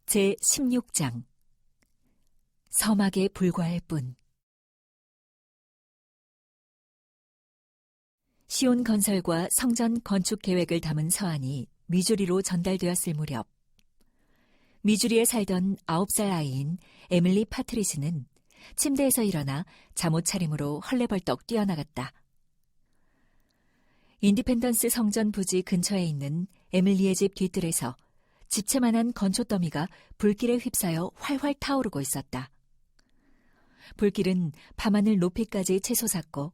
제16장 서막에 불과할 뿐. 시온 건설과 성전 건축 계획을 담은 서한이 미주리로 전달되었을 무렵, 미주리에 살던 9살 아이인 에밀리 파트리스는 침대에서 일어나 잠옷 차림으로 헐레벌떡 뛰어나갔다. 인디펜던스 성전 부지 근처에 있는 에밀리의 집 뒤뜰에서 집채만한 건초 더미가 불길에 휩싸여 활활 타오르고 있었다. 불길은 밤하늘 높이까지 치솟았고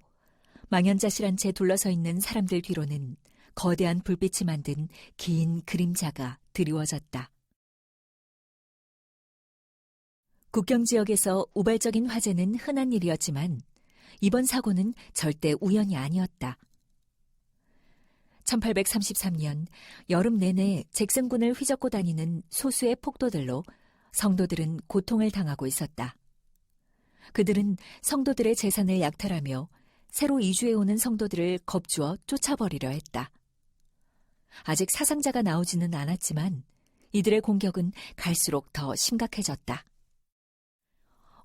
망연자실한 채 둘러서 있는 사람들 뒤로는 거대한 불빛이 만든 긴 그림자가 드리워졌다. 국경지역에서 우발적인 화재는 흔한 일이었지만 이번 사고는 절대 우연이 아니었다. 1833년 여름 내내 잭슨군을 휘젓고 다니는 소수의 폭도들로 성도들은 고통을 당하고 있었다. 그들은 성도들의 재산을 약탈하며 새로 이주해오는 성도들을 겁주어 쫓아버리려 했다. 아직 사상자가 나오지는 않았지만 이들의 공격은 갈수록 더 심각해졌다.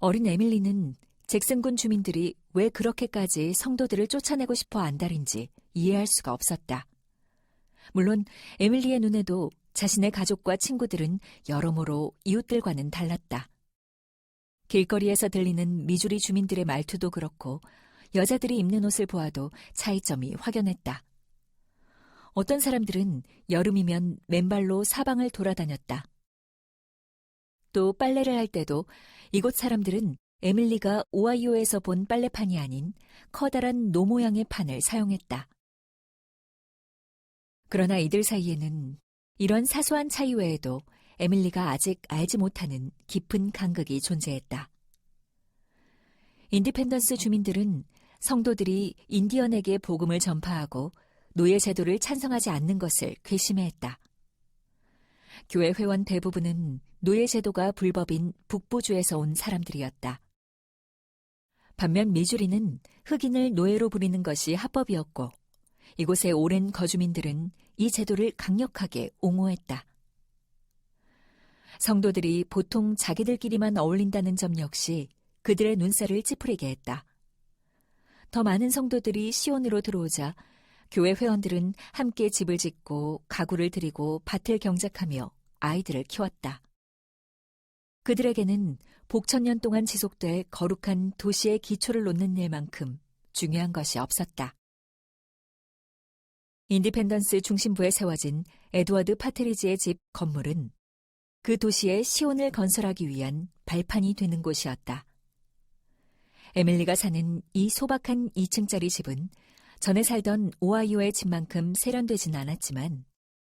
어린 에밀리는 잭슨군 주민들이 왜 그렇게까지 성도들을 쫓아내고 싶어 안달인지 이해할 수가 없었다. 물론 에밀리의 눈에도 자신의 가족과 친구들은 여러모로 이웃들과는 달랐다. 길거리에서 들리는 미주리 주민들의 말투도 그렇고 여자들이 입는 옷을 보아도 차이점이 확연했다. 어떤 사람들은 여름이면 맨발로 사방을 돌아다녔다. 또 빨래를 할 때도 이곳 사람들은 에밀리가 오하이오에서 본 빨래판이 아닌 커다란 노 모양의 판을 사용했다. 그러나 이들 사이에는 이런 사소한 차이 외에도 에밀리가 아직 알지 못하는 깊은 간극이 존재했다. 인디펜던스 주민들은 성도들이 인디언에게 복음을 전파하고 노예 제도를 찬성하지 않는 것을 괘씸해했다. 교회 회원 대부분은 노예 제도가 불법인 북부주에서 온 사람들이었다. 반면 미주리는 흑인을 노예로 부리는 것이 합법이었고 이곳의 오랜 거주민들은 이 제도를 강력하게 옹호했다. 성도들이 보통 자기들끼리만 어울린다는 점 역시 그들의 눈살을 찌푸리게 했다. 더 많은 성도들이 시온으로 들어오자 교회 회원들은 함께 집을 짓고 가구를 들이고 밭을 경작하며 아이들을 키웠다. 그들에게는 복천년 동안 지속될 거룩한 도시의 기초를 놓는 일만큼 중요한 것이 없었다. 인디펜던스 중심부에 세워진 에드워드 파트리지의 집 건물은 그 도시의 시온을 건설하기 위한 발판이 되는 곳이었다. 에밀리가 사는 이 소박한 2층짜리 집은 전에 살던 오하이오의 집만큼 세련되진 않았지만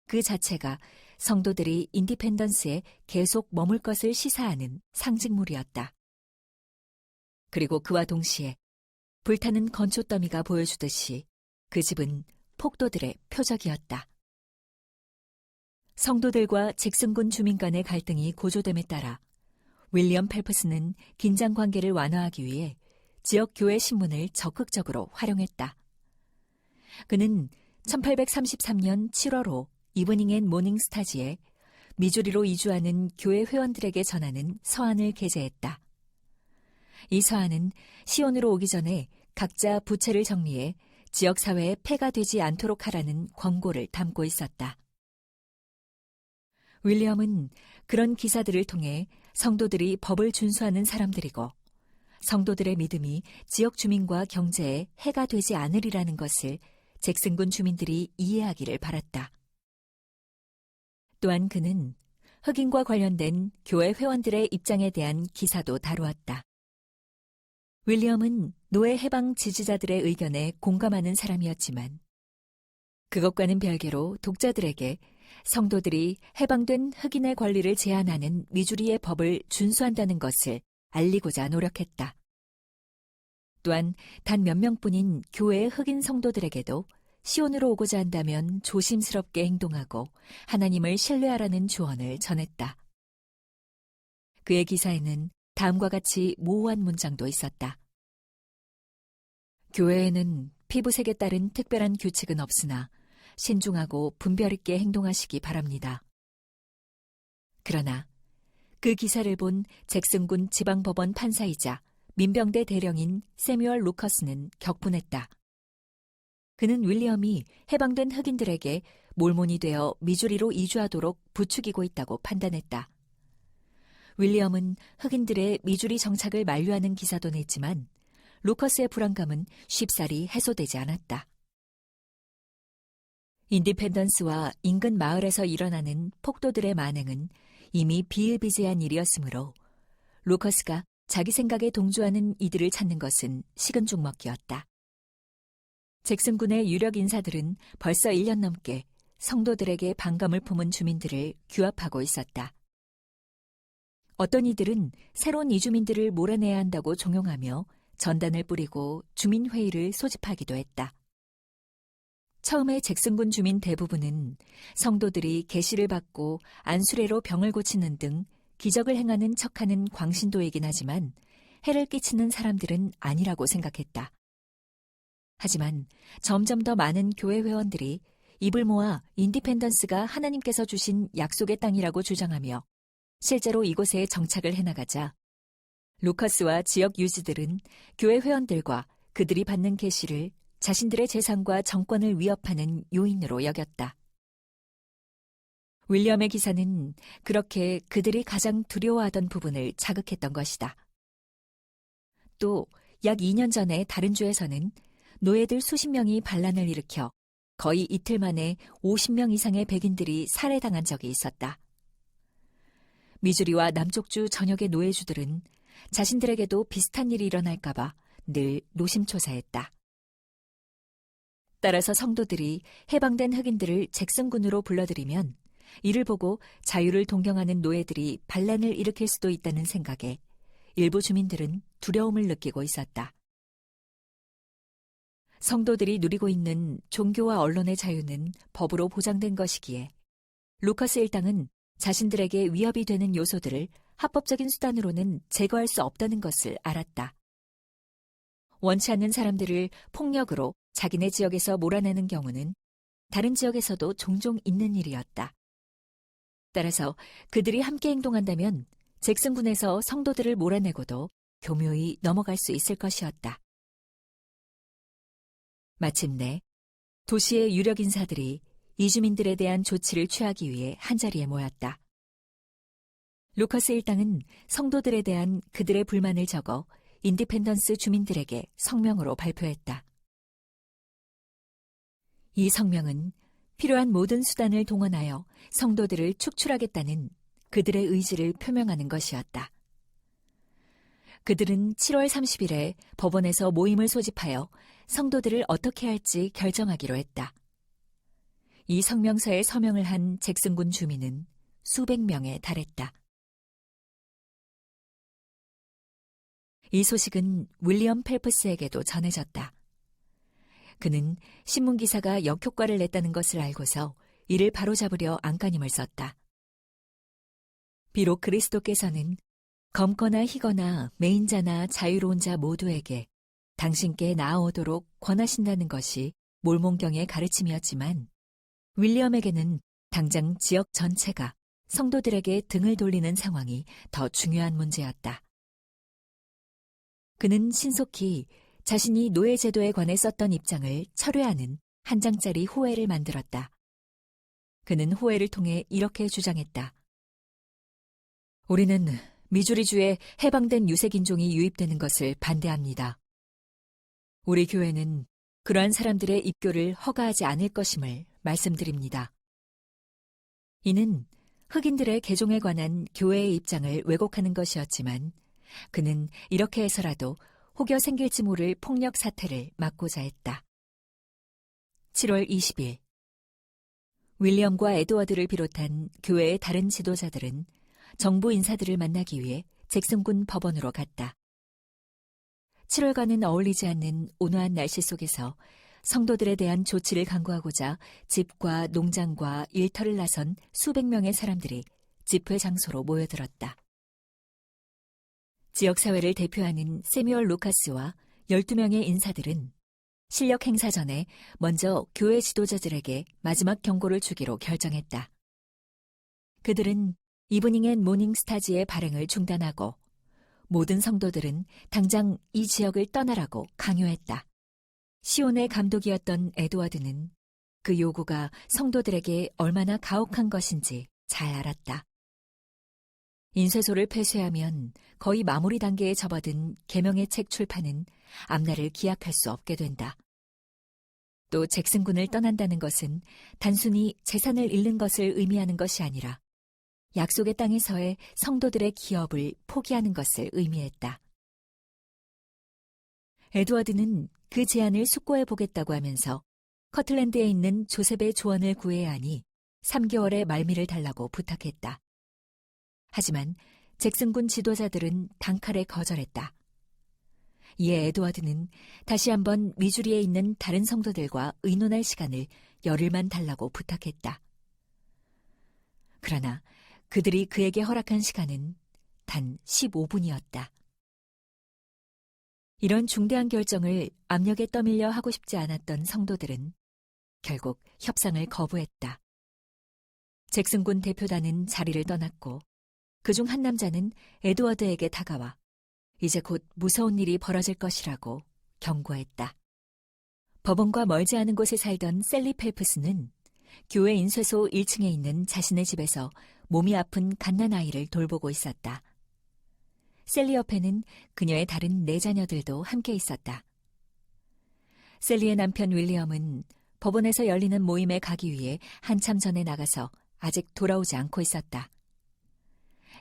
그 자체가 성도들이 인디펜던스에 계속 머물 것을 시사하는 상징물이었다. 그리고 그와 동시에 불타는 건초 더미가 보여주듯이 그 집은 폭도들의 표적이었다. 성도들과 잭슨군 주민 간의 갈등이 고조됨에 따라 윌리엄 펠프스는 긴장 관계를 완화하기 위해 지역 교회 신문을 적극적으로 활용했다. 그는 1833년 7월호 이브닝 앤 모닝 스타지에 미주리로 이주하는 교회 회원들에게 전하는 서한을 게재했다. 이 서한은 시온으로 오기 전에 각자 부채를 정리해 지역사회에 폐가 되지 않도록 하라는 권고를 담고 있었다. 윌리엄은 그런 기사들을 통해 성도들이 법을 준수하는 사람들이고 성도들의 믿음이 지역 주민과 경제에 해가 되지 않으리라는 것을 잭슨군 주민들이 이해하기를 바랐다. 또한 그는 흑인과 관련된 교회 회원들의 입장에 대한 기사도 다루었다. 윌리엄은 노예 해방 지지자들의 의견에 공감하는 사람이었지만 그것과는 별개로 독자들에게 성도들이 해방된 흑인의 권리를 제한하는 미주리의 법을 준수한다는 것을 알리고자 노력했다. 또한 단 몇 명뿐인 교회의 흑인 성도들에게도 시온으로 오고자 한다면 조심스럽게 행동하고 하나님을 신뢰하라는 조언을 전했다. 그의 기사에는 다음과 같이 모호한 문장도 있었다. 교회에는 피부색에 따른 특별한 규칙은 없으나 신중하고 분별 있게 행동하시기 바랍니다. 그러나 그 기사를 본 잭슨군 지방법원 판사이자 민병대 대령인 세뮤얼 루커스는 격분했다. 그는 윌리엄이 해방된 흑인들에게 몰몬이 되어 미주리로 이주하도록 부추기고 있다고 판단했다. 윌리엄은 흑인들의 미주리 정착을 만류하는 기사도 냈지만 루커스의 불안감은 쉽사리 해소되지 않았다. 인디펜던스와 인근 마을에서 일어나는 폭도들의 만행은 이미 비일비재한 일이었으므로 루커스가 자기 생각에 동조하는 이들을 찾는 것은 식은 죽 먹기였다. 잭슨군의 유력 인사들은 벌써 1년 넘게 성도들에게 반감을 품은 주민들을 규합하고 있었다. 어떤 이들은 새로운 이주민들을 몰아내야 한다고 종용하며 전단을 뿌리고 주민회의를 소집하기도 했다. 처음에 잭슨군 주민 대부분은 성도들이 계시를 받고 안수레로 병을 고치는 등 기적을 행하는 척하는 광신도이긴 하지만 해를 끼치는 사람들은 아니라고 생각했다. 하지만 점점 더 많은 교회 회원들이 입을 모아 인디펜던스가 하나님께서 주신 약속의 땅이라고 주장하며 실제로 이곳에 정착을 해나가자 루커스와 지역 유지들은 교회 회원들과 그들이 받는 계시를 자신들의 재산과 정권을 위협하는 요인으로 여겼다. 윌리엄의 기사는 그렇게 그들이 가장 두려워하던 부분을 자극했던 것이다. 또 약 2년 전에 다른 주에서는 노예들 수십 명이 반란을 일으켜 거의 이틀 만에 50명 이상의 백인들이 살해당한 적이 있었다. 미주리와 남쪽주 전역의 노예주들은 자신들에게도 비슷한 일이 일어날까봐 늘 노심초사했다. 따라서 성도들이 해방된 흑인들을 잭슨군으로 불러들이면 이를 보고 자유를 동경하는 노예들이 반란을 일으킬 수도 있다는 생각에 일부 주민들은 두려움을 느끼고 있었다. 성도들이 누리고 있는 종교와 언론의 자유는 법으로 보장된 것이기에 루커스 일당은 자신들에게 위협이 되는 요소들을 합법적인 수단으로는 제거할 수 없다는 것을 알았다. 원치 않는 사람들을 폭력으로 자기네 지역에서 몰아내는 경우는 다른 지역에서도 종종 있는 일이었다. 따라서 그들이 함께 행동한다면 잭슨군에서 성도들을 몰아내고도 교묘히 넘어갈 수 있을 것이었다. 마침내 도시의 유력 인사들이 이주민들에 대한 조치를 취하기 위해 한자리에 모였다. 루커스 일당은 성도들에 대한 그들의 불만을 적어 인디펜던스 주민들에게 성명으로 발표했다. 이 성명은 필요한 모든 수단을 동원하여 성도들을 축출하겠다는 그들의 의지를 표명하는 것이었다. 그들은 7월 30일에 법원에서 모임을 소집하여 성도들을 어떻게 할지 결정하기로 했다. 이 성명서에 서명을 한 잭슨군 주민은 수백 명에 달했다. 이 소식은 윌리엄 펠프스에게도 전해졌다. 그는 신문기사가 역효과를 냈다는 것을 알고서 이를 바로잡으려 안간힘을 썼다. 비록 그리스도께서는 검거나 희거나 매인자나 자유로운 자 모두에게 당신께 나아오도록 권하신다는 것이 몰몬경의 가르침이었지만 윌리엄에게는 당장 지역 전체가 성도들에게 등을 돌리는 상황이 더 중요한 문제였다. 그는 신속히 자신이 노예제도에 관해 썼던 입장을 철회하는 한 장짜리 호회를 만들었다. 그는 호회를 통해 이렇게 주장했다. 우리는 미주리주에 해방된 유색인종이 유입되는 것을 반대합니다. 우리 교회는 그러한 사람들의 입교를 허가하지 않을 것임을 말씀드립니다. 이는 흑인들의 개종에 관한 교회의 입장을 왜곡하는 것이었지만 그는 이렇게 해서라도 혹여 생길지 모를 폭력 사태를 막고자 했다. 7월 20일 윌리엄과 에드워드를 비롯한 교회의 다른 지도자들은 정부 인사들을 만나기 위해 잭슨군 법원으로 갔다. 7월과는 어울리지 않는 온화한 날씨 속에서 성도들에 대한 조치를 강구하고자 집과 농장과 일터를 나선 수백 명의 사람들이 집회 장소로 모여들었다. 지역사회를 대표하는 세뮤얼 루카스와 12명의 인사들은 실력 행사 전에 먼저 교회 지도자들에게 마지막 경고를 주기로 결정했다. 그들은 이브닝 앤 모닝 스타즈의 발행을 중단하고 모든 성도들은 당장 이 지역을 떠나라고 강요했다. 시온의 감독이었던 에드워드는 그 요구가 성도들에게 얼마나 가혹한 것인지 잘 알았다. 인쇄소를 폐쇄하면 거의 마무리 단계에 접어든 계명의 책 출판은 앞날을 기약할 수 없게 된다. 또 잭슨군을 떠난다는 것은 단순히 재산을 잃는 것을 의미하는 것이 아니라 약속의 땅에서의 성도들의 기업을 포기하는 것을 의미했다. 에드워드는 그 제안을 숙고해 보겠다고 하면서 커틀랜드에 있는 조셉의 조언을 구해야 하니 3개월의 말미를 달라고 부탁했다. 하지만 잭슨군 지도자들은 단칼에 거절했다. 이에 에드워드는 다시 한번 미주리에 있는 다른 성도들과 의논할 시간을 열흘만 달라고 부탁했다. 그러나 그들이 그에게 허락한 시간은 단 15분이었다. 이런 중대한 결정을 압력에 떠밀려 하고 싶지 않았던 성도들은 결국 협상을 거부했다. 잭슨군 대표단은 자리를 떠났고 그중 한 남자는 에드워드에게 다가와 이제 곧 무서운 일이 벌어질 것이라고 경고했다. 법원과 멀지 않은 곳에 살던 셀리 펠프스는 교회 인쇄소 1층에 있는 자신의 집에서 몸이 아픈 갓난아이를 돌보고 있었다. 셀리 옆에는 그녀의 다른 4자녀들도 함께 있었다. 셀리의 남편 윌리엄은 법원에서 열리는 모임에 가기 위해 한참 전에 나가서 아직 돌아오지 않고 있었다.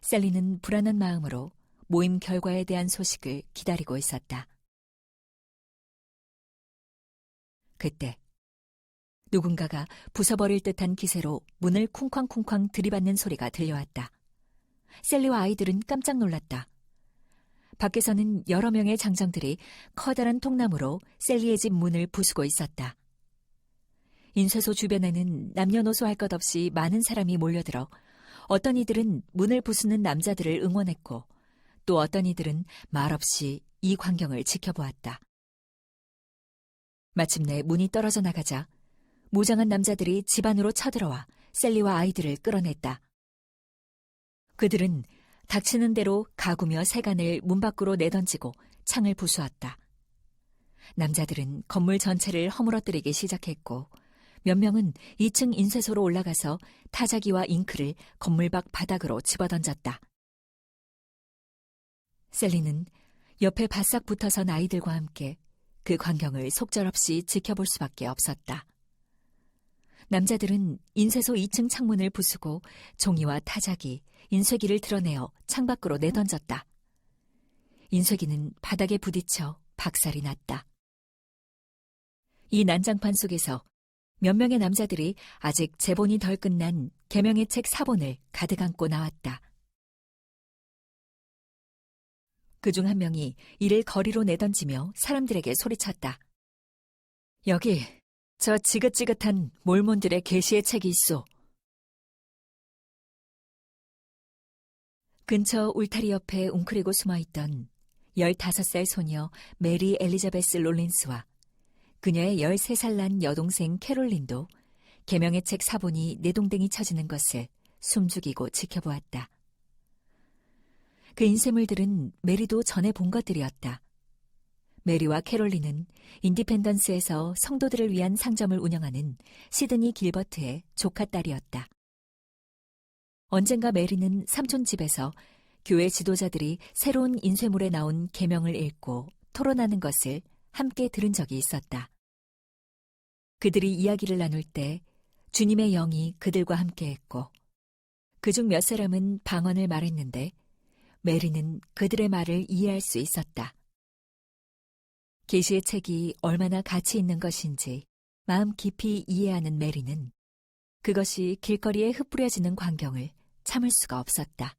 셀리는 불안한 마음으로 모임 결과에 대한 소식을 기다리고 있었다. 그때 누군가가 부숴버릴 듯한 기세로 문을 쿵쾅쿵쾅 들이받는 소리가 들려왔다. 셀리와 아이들은 깜짝 놀랐다. 밖에서는 여러 명의 장정들이 커다란 통나무로 셀리의 집 문을 부수고 있었다. 인쇄소 주변에는 남녀노소 할 것 없이 많은 사람이 몰려들어 어떤 이들은 문을 부수는 남자들을 응원했고 또 어떤 이들은 말없이 이 광경을 지켜보았다. 마침내 문이 떨어져 나가자 무장한 남자들이 집 안으로 쳐들어와 셀리와 아이들을 끌어냈다. 그들은 닥치는 대로 가구며 세간을 문 밖으로 내던지고 창을 부수었다. 남자들은 건물 전체를 허물어뜨리기 시작했고 몇 명은 2층 인쇄소로 올라가서 타자기와 잉크를 건물 밖 바닥으로 집어던졌다. 셀리는 옆에 바싹 붙어선 아이들과 함께 그 광경을 속절없이 지켜볼 수밖에 없었다. 남자들은 인쇄소 2층 창문을 부수고 종이와 타자기, 인쇄기를 드러내어 창밖으로 내던졌다. 인쇄기는 바닥에 부딪혀 박살이 났다. 이 난장판 속에서 몇 명의 남자들이 아직 제본이 덜 끝난 계명의 책 사본을 가득 안고 나왔다. 그중 한 명이 이를 거리로 내던지며 사람들에게 소리쳤다. 여기 저 지긋지긋한 몰몬들의 계시의 책이 있소. 근처 울타리 옆에 웅크리고 숨어있던 15살 소녀 메리 엘리자베스 롤린스와 그녀의 13살 난 여동생 캐롤린도 계명의 책 사본이 내동댕이 쳐지는 것을 숨죽이고 지켜보았다. 그 인쇄물들은 메리도 전에 본 것들이었다. 메리와 캐롤린은 인디펜던스에서 성도들을 위한 상점을 운영하는 시드니 길버트의 조카딸이었다. 언젠가 메리는 삼촌 집에서 교회 지도자들이 새로운 인쇄물에 나온 계명을 읽고 토론하는 것을 함께 들은 적이 있었다. 그들이 이야기를 나눌 때 주님의 영이 그들과 함께했고 그중 몇 사람은 방언을 말했는데 메리는 그들의 말을 이해할 수 있었다. 계시의 책이 얼마나 가치 있는 것인지 마음 깊이 이해하는 메리는 그것이 길거리에 흩뿌려지는 광경을 참을 수가 없었다.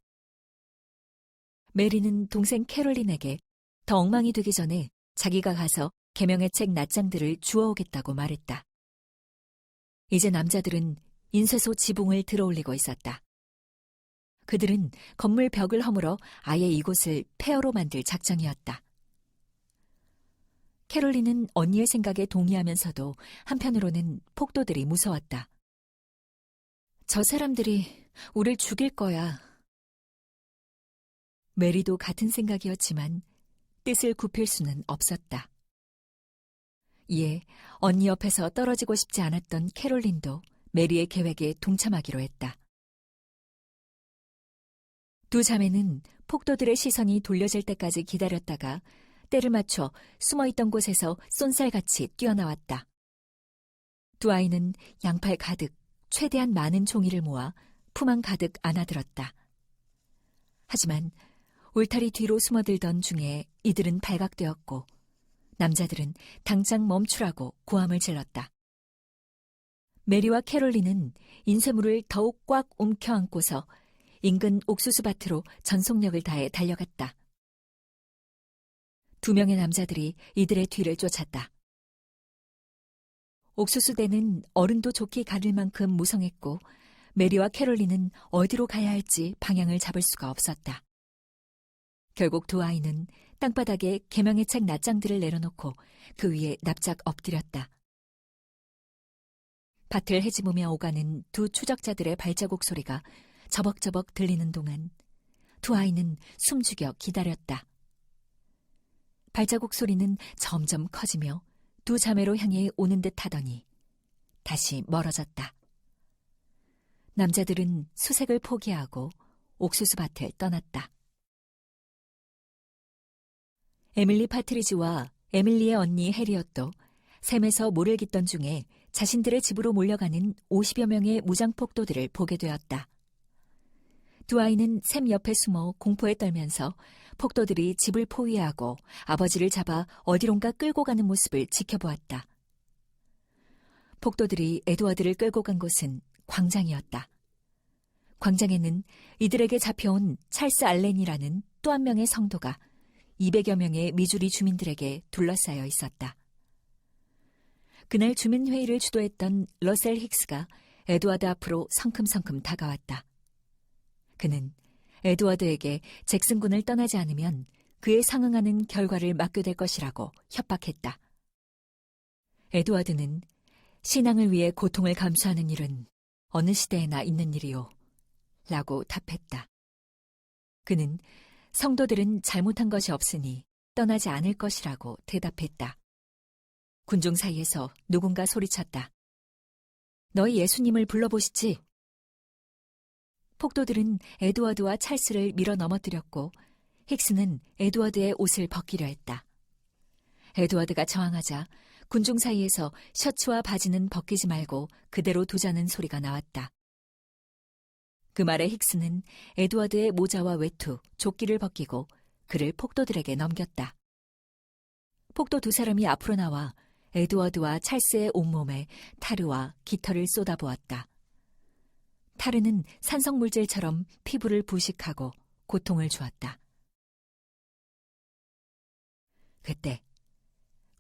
메리는 동생 캐롤린에게 더 엉망이 되기 전에 자기가 가서 계명의 책 낱장들을 주워오겠다고 말했다. 이제 남자들은 인쇄소 지붕을 들어올리고 있었다. 그들은 건물 벽을 허물어 아예 이곳을 폐허로 만들 작정이었다. 캐롤린은 언니의 생각에 동의하면서도 한편으로는 폭도들이 무서웠다. 저 사람들이 우릴 죽일 거야. 메리도 같은 생각이었지만 뜻을 굽힐 수는 없었다. 이에 언니 옆에서 떨어지고 싶지 않았던 캐롤린도 메리의 계획에 동참하기로 했다. 두 자매는 폭도들의 시선이 돌려질 때까지 기다렸다가 때를 맞춰 숨어있던 곳에서 쏜살같이 뛰어나왔다. 두 아이는 양팔 가득 최대한 많은 종이를 모아 품 안 가득 안아들었다. 하지만 울타리 뒤로 숨어들던 중에 이들은 발각되었고 남자들은 당장 멈추라고 고함을 질렀다. 메리와 캐롤린은 인쇄물을 더욱 꽉 움켜안고서 인근 옥수수밭으로 전속력을 다해 달려갔다. 두 명의 남자들이 이들의 뒤를 쫓았다. 옥수수대는 어른도 좋게 가릴 만큼 무성했고 메리와 캐롤린은 어디로 가야 할지 방향을 잡을 수가 없었다. 결국 두 아이는 땅바닥에 계명의 책 낱장들을 내려놓고 그 위에 납작 엎드렸다. 밭을 헤집으며 오가는 두 추적자들의 발자국 소리가 저벅저벅 들리는 동안 두 아이는 숨죽여 기다렸다. 발자국 소리는 점점 커지며 두 자매로 향해 오는 듯 하더니 다시 멀어졌다. 남자들은 수색을 포기하고 옥수수밭을 떠났다. 에밀리 파트리지와 에밀리의 언니 해리엇도 샘에서 모를 깃던 중에 자신들의 집으로 몰려가는 50여 명의 무장폭도들을 보게 되었다. 두 아이는 샘 옆에 숨어 공포에 떨면서 폭도들이 집을 포위하고 아버지를 잡아 어디론가 끌고 가는 모습을 지켜보았다. 폭도들이 에드워드를 끌고 간 곳은 광장이었다. 광장에는 이들에게 잡혀온 찰스 알렌이라는 또 한 명의 성도가 200여 명의 미주리 주민들에게 둘러싸여 있었다. 그날 주민회의를 주도했던 러셀 힉스가 에드워드 앞으로 성큼성큼 다가왔다. 그는 에드워드에게 잭슨 군을 떠나지 않으면 그에 상응하는 결과를 맞게 될 것이라고 협박했다. 에드워드는 신앙을 위해 고통을 감수하는 일은 어느 시대에나 있는 일이요 라고 답했다. 그는 성도들은 잘못한 것이 없으니 떠나지 않을 것이라고 대답했다. 군중 사이에서 누군가 소리쳤다. 너희 예수님을 불러보시지. 폭도들은 에드워드와 찰스를 밀어 넘어뜨렸고 힉스는 에드워드의 옷을 벗기려 했다. 에드워드가 저항하자 군중 사이에서 셔츠와 바지는 벗기지 말고 그대로 두자는 소리가 나왔다. 그 말에 힉스는 에드워드의 모자와 외투, 조끼를 벗기고 그를 폭도들에게 넘겼다. 폭도 두 사람이 앞으로 나와 에드워드와 찰스의 온몸에 타르와 깃털을 쏟아부었다. 타르는 산성물질처럼 피부를 부식하고 고통을 주었다. 그때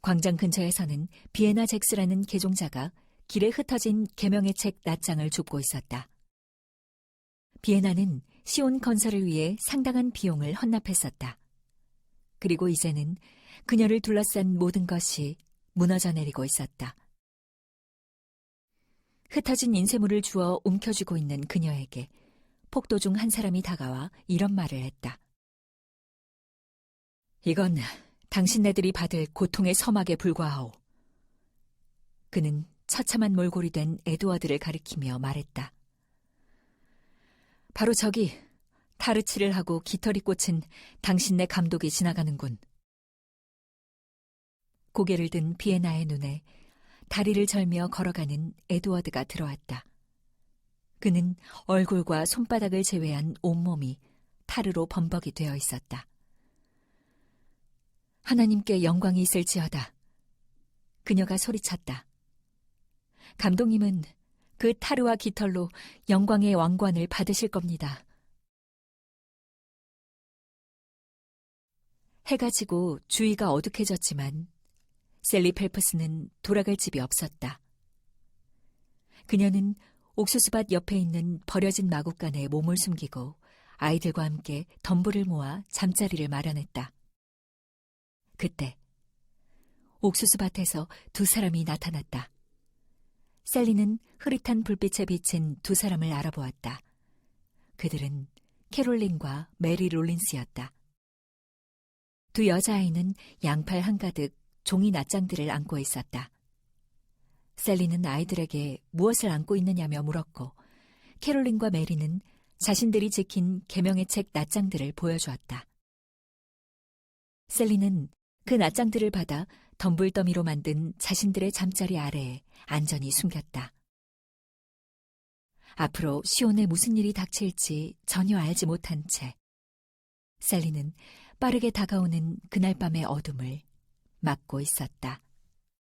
광장 근처에서는 비에나 잭스라는 개종자가 길에 흩어진 계명의 책 낱장을 줍고 있었다. 비에나는 시온 건설을 위해 상당한 비용을 헌납했었다. 그리고 이제는 그녀를 둘러싼 모든 것이 무너져 내리고 있었다. 흩어진 인쇄물을 주워 움켜쥐고 있는 그녀에게 폭도 중 한 사람이 다가와 이런 말을 했다. 이건 당신네들이 받을 고통의 서막에 불과하오. 그는 처참한 몰골이 된 에드워드를 가리키며 말했다. 바로 저기 타르치를 하고 깃털이 꽂힌 당신네 감독이 지나가는군. 고개를 든 비에나의 눈에 다리를 절며 걸어가는 에드워드가 들어왔다. 그는 얼굴과 손바닥을 제외한 온몸이 타르로 범벅이 되어 있었다. 하나님께 영광이 있을지어다. 그녀가 소리쳤다. 감독님은 그 타르와 깃털로 영광의 왕관을 받으실 겁니다. 해가 지고 주위가 어둑해졌지만 셀리 펠프스는 돌아갈 집이 없었다. 그녀는 옥수수밭 옆에 있는 버려진 마구간에 몸을 숨기고 아이들과 함께 덤불을 모아 잠자리를 마련했다. 그때 옥수수밭에서 두 사람이 나타났다. 셀리는 흐릿한 불빛에 비친 두 사람을 알아보았다. 그들은 캐롤린과 메리 롤린스였다. 두 여자아이는 양팔 한가득 종이 낱장들을 안고 있었다. 셀리는 아이들에게 무엇을 안고 있느냐며 물었고, 캐롤린과 메리는 자신들이 지킨 계명의 책 낱장들을 보여주었다. 셀리는 그 낱장들을 받아 덤불더미로 만든 자신들의 잠자리 아래에 안전히 숨겼다. 앞으로 시온에 무슨 일이 닥칠지 전혀 알지 못한 채 셀리는 빠르게 다가오는 그날 밤의 어둠을 막고 있었다.